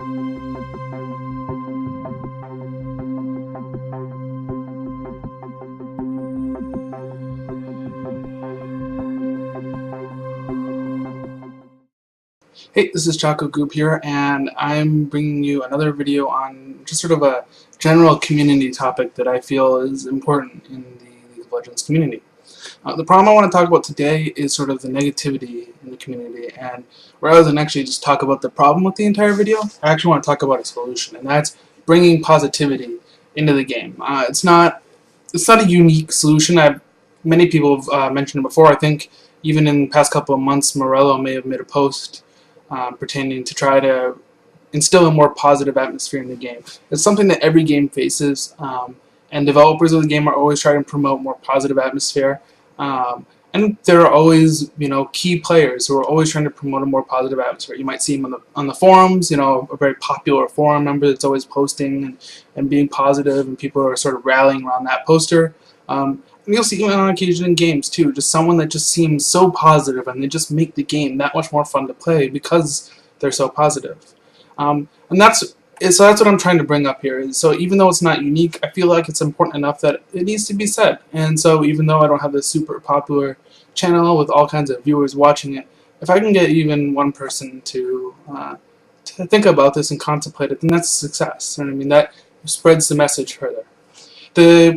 Hey, this is ChocoGoob here, and I'm bringing you another video on just sort of a general community topic that I feel is important in the League of Legends community. The problem I want to talk about today is sort of the negativity in the community, and rather than actually just talk about the problem with the entire video, I actually want to talk about a solution, and that's bringing positivity into the game. It's not a unique solution. Many people have mentioned it before. I think even in the past couple of months, Morello may have made a post pertaining to try to instill a more positive atmosphere in the game. It's something that every game faces, and developers of the game are always trying to promote more positive atmosphere. And there are always, key players who are always trying to promote a more positive atmosphere. You might see them on the forums, a very popular forum member that's always posting and being positive, and people are sort of rallying around that poster. And you'll see on occasion in games too, just someone that just seems so positive, and they just make the game that much more fun to play because they're so positive. And so that's what I'm trying to bring up here. So even though it's not unique, I feel like it's important enough that it needs to be said. And so even though I don't have this super popular channel with all kinds of viewers watching it, if I can get even one person to think about this and contemplate it, then that's a success. You know what I mean? That spreads the message further.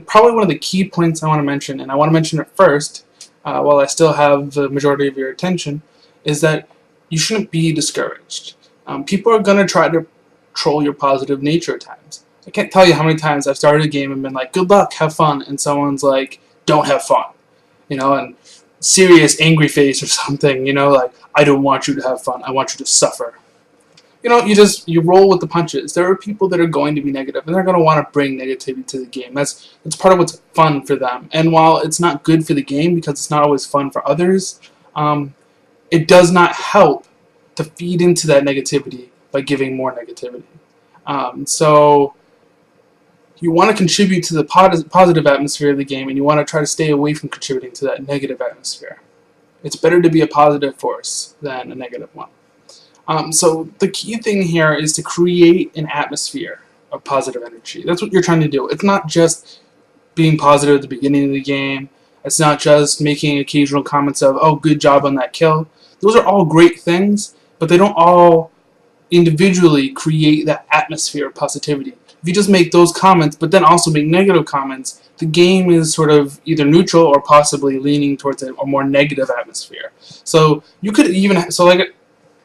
Probably one of the key points I want to mention, and I want to mention it first, while I still have the majority of your attention, is that you shouldn't be discouraged. People are going to try to troll your positive nature at times. I can't tell you how many times I've started a game and been like, good luck, have fun, and someone's like, don't have fun. And serious angry face or something, like, I don't want you to have fun, I want you to suffer. You roll with the punches. There are people that are going to be negative, and they're going to want to bring negativity to the game. That's part of what's fun for them. And while it's not good for the game because it's not always fun for others, it does not help to feed into that negativity by giving more negativity. So you want to contribute to the positive atmosphere of the game, and you want to try to stay away from contributing to that negative atmosphere. It's better to be a positive force than a negative one. So the key thing here is to create an atmosphere of positive energy. That's what you're trying to do. It's not just being positive at the beginning of the game. It's not just making occasional comments of, oh, good job on that kill. Those are all great things, but they don't all individually create that atmosphere of positivity. If you just make those comments, but then also make negative comments, the game is sort of either neutral or possibly leaning towards a more negative atmosphere. So you could even, like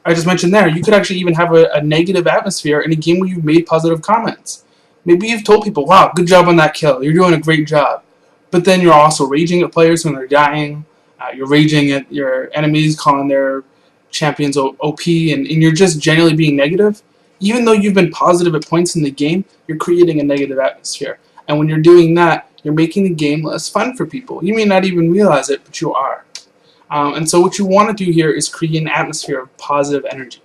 I just mentioned there, you could actually even have a negative atmosphere in a game where you've made positive comments. Maybe you've told people, wow, good job on that kill, you're doing a great job. But then you're also raging at players when they're dying, you're raging at your enemies, calling their champions OP, and you're just generally being negative. Even though you've been positive at points in the game, you're creating a negative atmosphere. And when you're doing that, you're making the game less fun for people. You may not even realize it, but you are. And so what you want to do here is create an atmosphere of positive energy.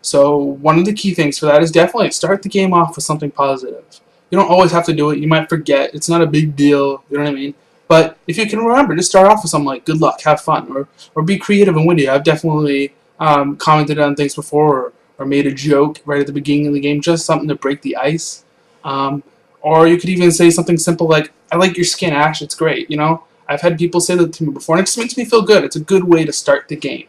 So one of the key things for that is definitely start the game off with something positive. You don't always have to do it. You might forget. It's not a big deal. You know what I mean? But if you can remember, just start off with something like good luck, have fun, or be creative and witty. I've definitely commented on things before or made a joke right at the beginning of the game, just something to break the ice. Or you could even say something simple like, I like your skin, Ash. It's great, I've had people say that to me before, and it just makes me feel good. It's a good way to start the game.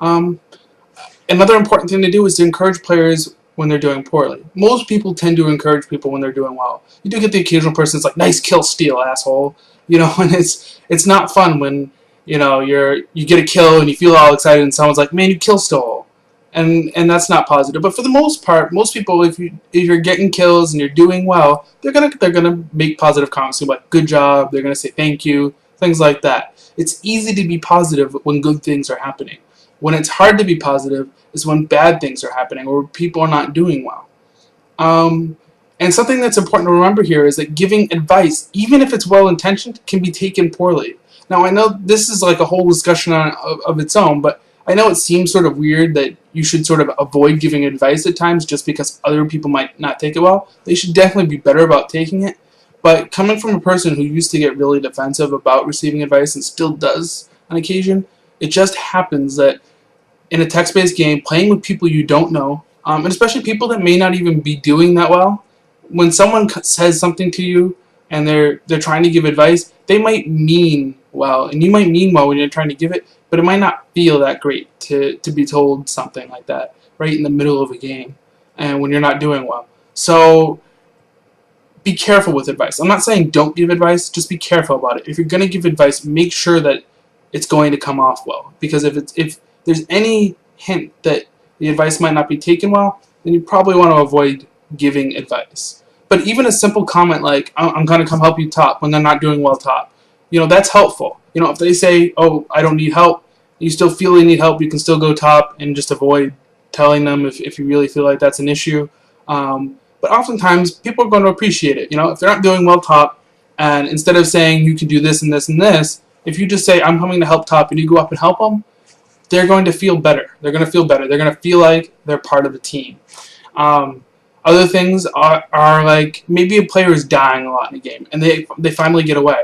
Another important thing to do is to encourage players when they're doing poorly. Most people tend to encourage people when they're doing well. You do get the occasional person that's like, nice kill steal, asshole. And it's not fun when, you get a kill and you feel all excited and someone's like, man, you kill stole. And that's not positive. But for the most part, most people, if you're getting kills and you're doing well, they're gonna make positive comments like good job. They're gonna say thank you, things like that. It's easy to be positive when good things are happening. When it's hard to be positive is when bad things are happening or people are not doing well. And something that's important to remember here is that giving advice, even if it's well-intentioned, can be taken poorly. Now I know this is like a whole discussion of its own, but I know it seems sort of weird that you should sort of avoid giving advice at times just because other people might not take it well. They should definitely be better about taking it. But coming from a person who used to get really defensive about receiving advice and still does on occasion, it just happens that in a text-based game, playing with people you don't know, And especially people that may not even be doing that well. When someone says something to you and they're trying to give advice, they might mean well, and you might mean well when you're trying to give it, but it might not feel that great to be told something like that right in the middle of a game and when you're not doing well. So be careful with advice. I'm not saying don't give advice, just be careful about it. If you're going to give advice, make sure that it's going to come off well, because if there's any hint that the advice might not be taken well, then you probably want to avoid giving advice. But even a simple comment like, I'm going to come help you top, when they're not doing well top, that's helpful. If they say, oh, I don't need help, you still feel they need help, you can still go top and just avoid telling them if you really feel like that's an issue. But oftentimes, people are going to appreciate it. If they're not doing well top, and instead of saying you can do this and this and this, if you just say, I'm coming to help top, and you go up and help them, they're going to feel better. They're going to feel better. They're going to feel like they're part of the team. Other things are like maybe a player is dying a lot in a game, and they finally get away.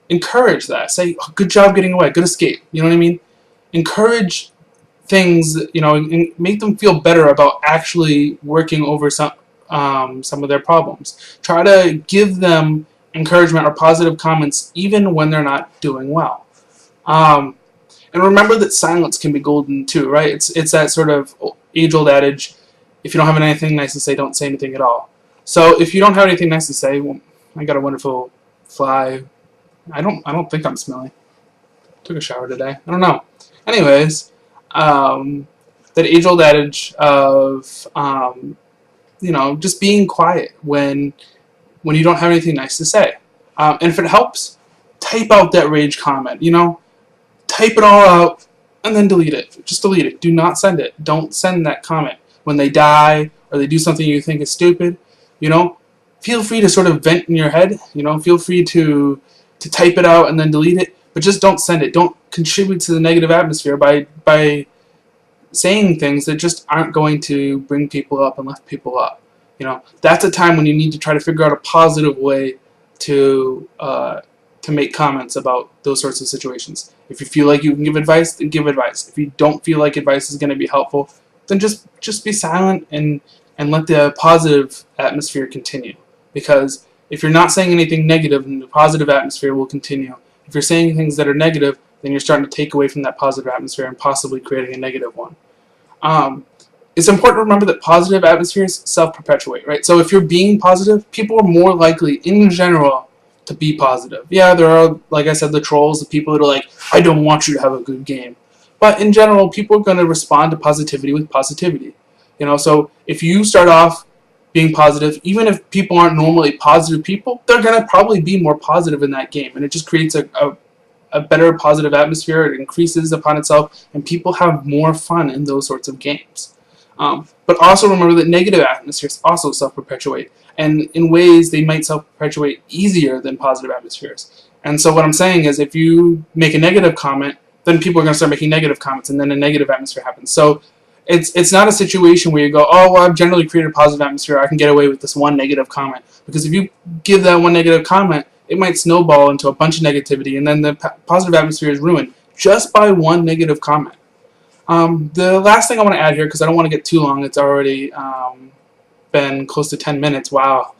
Encourage that. Say, oh, good job getting away. Good escape. You know what I mean? Encourage things, and make them feel better about actually working over some of their problems. Try to give them encouragement or positive comments even when they're not doing well. And remember that silence can be golden too, right? It's that sort of age-old adage, if you don't have anything nice to say, don't say anything at all. So if you don't have anything nice to say, well, I got a wonderful fly. I don't think I'm smelly. Took a shower today. I don't know. Anyways, that age-old adage of just being quiet when you don't have anything nice to say. And if it helps, type out that rage comment. Type it all out and then delete it. Just delete it. Do not send it. Don't send that comment. When they die or they do something you think is stupid, feel free to sort of vent in your head. Feel free to type it out and then delete it, but just don't send it. Don't contribute to the negative atmosphere by saying things that just aren't going to bring people up and lift people up. That's a time when you need to try to figure out a positive way to make comments about those sorts of situations. If you feel like you can give advice, then give advice. If you don't feel like advice is going to be helpful, then just be silent and let the positive atmosphere continue. Because if you're not saying anything negative, then the positive atmosphere will continue. If you're saying things that are negative, then you're starting to take away from that positive atmosphere and possibly creating a negative one. It's important to remember that positive atmospheres self-perpetuate, right? So if you're being positive, people are more likely, in general, to be positive. Yeah, there are, like I said, the trolls, the people that are like, I don't want you to have a good game. But in general, people are going to respond to positivity with positivity. So if you start off being positive, even if people aren't normally positive people, they're going to probably be more positive in that game. And it just creates a better positive atmosphere. It increases upon itself, and people have more fun in those sorts of games. But also remember that negative atmospheres also self-perpetuate, and in ways they might self-perpetuate easier than positive atmospheres. And so what I'm saying is, if you make a negative comment, then people are going to start making negative comments, and then a negative atmosphere happens. So it's not a situation where you go, oh, well, I've generally created a positive atmosphere, I can get away with this one negative comment. Because if you give that one negative comment, it might snowball into a bunch of negativity, and then the positive atmosphere is ruined just by one negative comment. The last thing I want to add here, because I don't want to get too long, it's already been close to 10 minutes. Wow,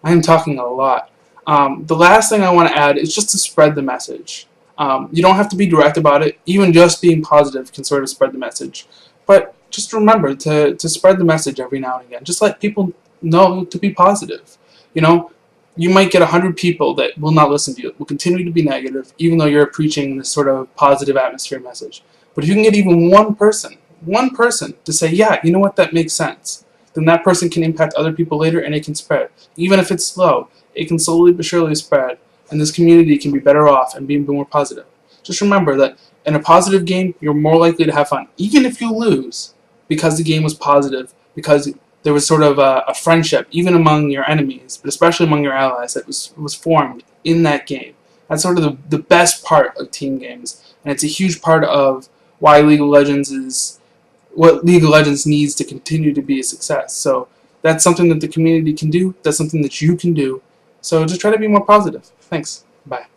I am talking a lot. The last thing I want to add is just to spread the message. You don't have to be direct about it. Even just being positive can sort of spread the message. But just remember to spread the message every now and again. Just let people know to be positive. You might get 100 people that will not listen to you, will continue to be negative, even though you're preaching this sort of positive atmosphere message. But if you can get even one person to say, yeah, you know what, that makes sense, then that person can impact other people later, and it can spread. Even if it's slow, it can slowly but surely spread, and this community can be better off and be more positive. Just remember that in a positive game, you're more likely to have fun, even if you lose, because the game was positive, because there was sort of a friendship, even among your enemies, but especially among your allies, that was formed in that game. That's sort of the best part of team games, and it's a huge part of why League of Legends is what League of Legends needs to continue to be a success. So that's something that the community can do. That's something that you can do. So just try to be more positive. Thanks. Bye.